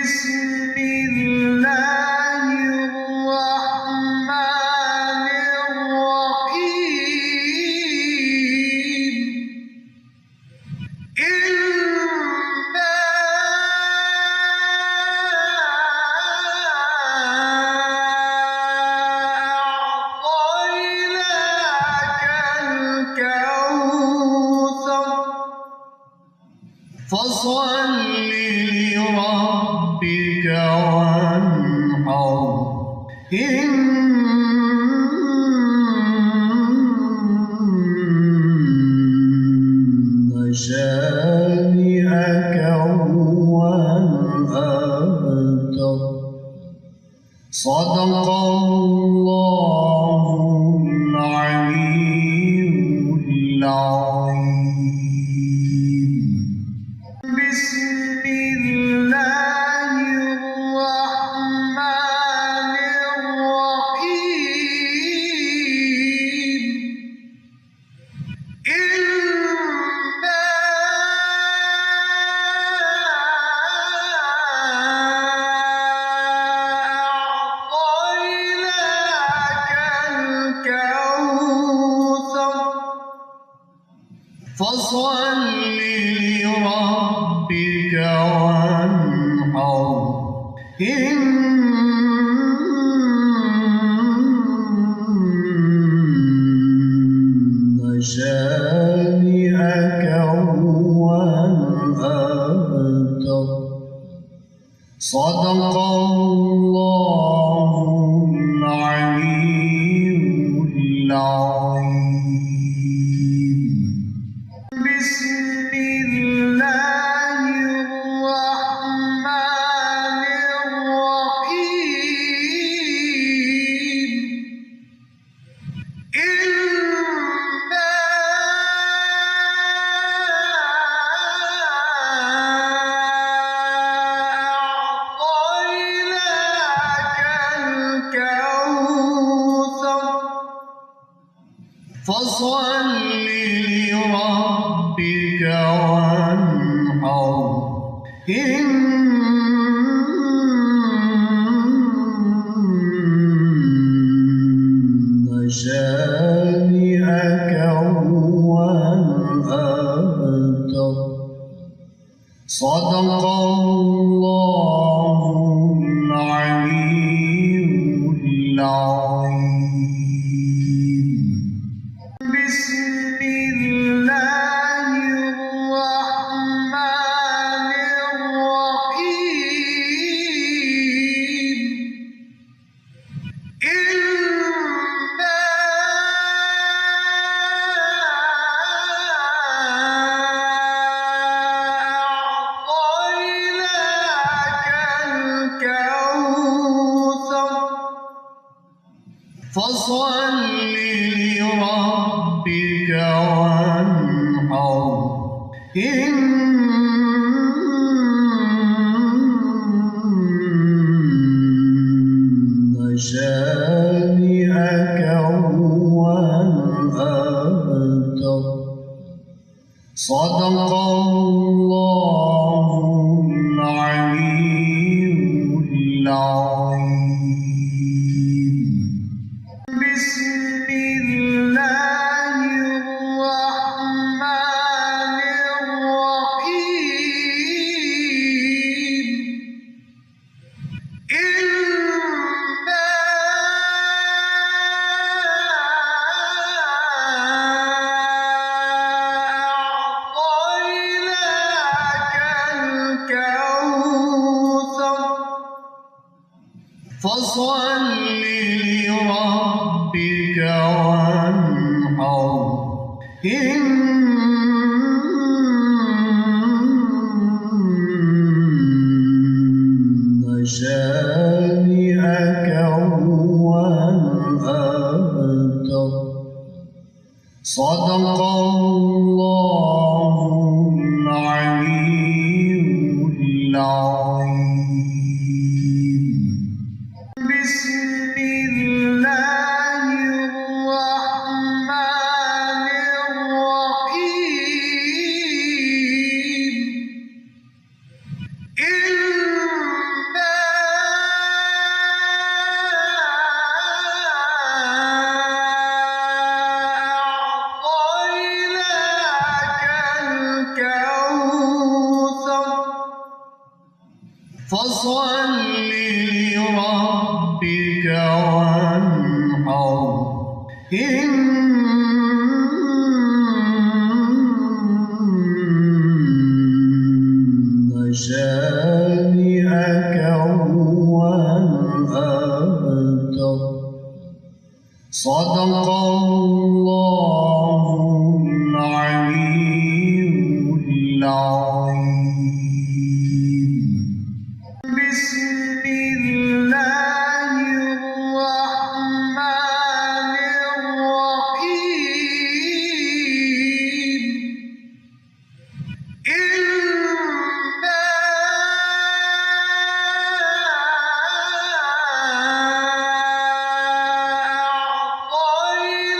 بسم الله الرحمن الرحيم إنا أعطيناك الكوثر فصل لربك وانحر إن شانئك هو الأبتر صدق الله العلي العظيم. بسم الله الرحمن الرحيم إنا أعطيناك الكوثر فصل لربك وانحر إن شانئك هو الأبتر صدق الله العلي العظيم. بسم الله الرحمن الرحيم إنا أعطيناك الكوثر فصل لربك وانحر إن شانئك هو الأبتر صدق الله العلي العظيم. بسم الله الرحمن الرحيم إنا أعطيناك الكوثر فصل لربك وانحر إن شانئك هو الأبتر صدق الله العلي العظيم. بسم الله الرحمن الرحيم إنا أعطيناك الكوثر فصل لربك وانحر إن شانئك هو الأبتر صدق الله العلي العظيم. بسم الله الرحمن الرحيم إنا فصل لربك وانحر إن شانئك هو الأبتر. صدق الله العلي العظيم. بسم الله الرحمن الرحيم. إنا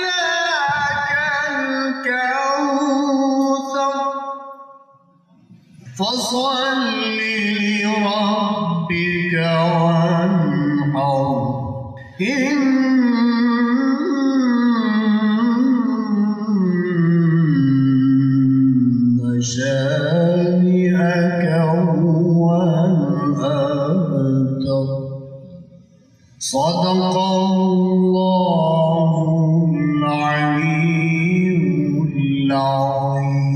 أعطيناك الكوثر فصل لربك وانحر إن شانئك هو الأبتر. صدق الله العلي العظيم.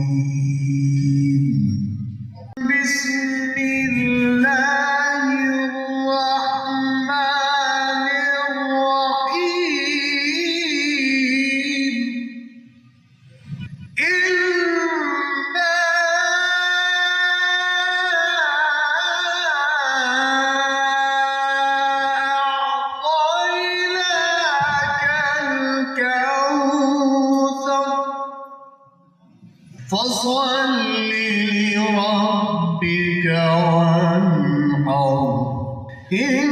بسم الله الرحمن الرحيم. إنا أعطيناك الكوثر فصل لربك وانحر إن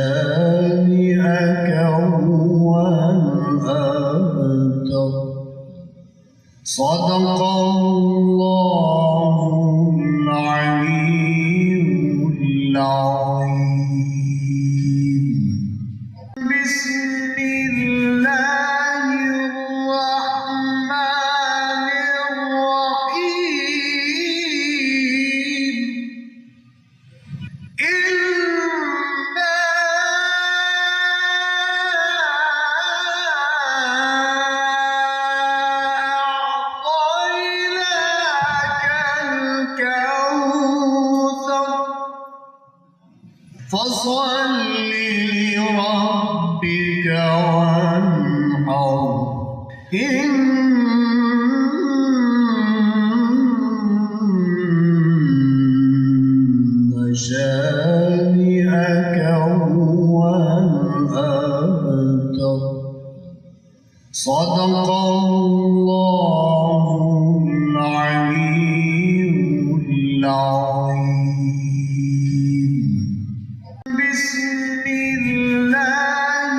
شانئك هو الأبتر. صدق الله العلي العظيم. بسم الله الرحمن الرحيم. إنا أعطيناك الكوثر فصل لربك وانحر إن شانئك هو الأبتر. صدق الله العلي العظيم. بسم الله الرحمن الرحيم. إنا أعطيناك الكوثر فصل لربك وانحر إن شانئك هو الأبتر. صدق الله العلي العظيم. بسم الله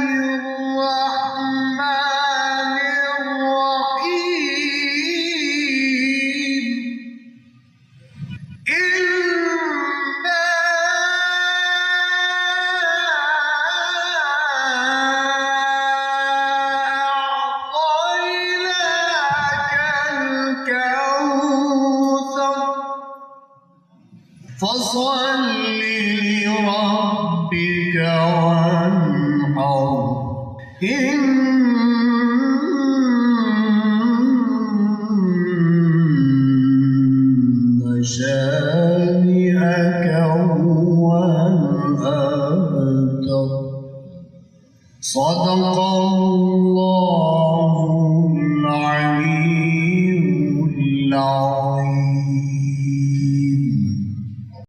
الرحمن الرحيم. إنا أعطيناك الكوثر فصل لربك وانحر إن شانئك هو الأبتر. صدق الله العلي العظيم. بسم الله الرحمن الرحيم. إنا أعطيناك الكوثر فصل لربك وانحر إن شانئك هو الأبتر. صدق الله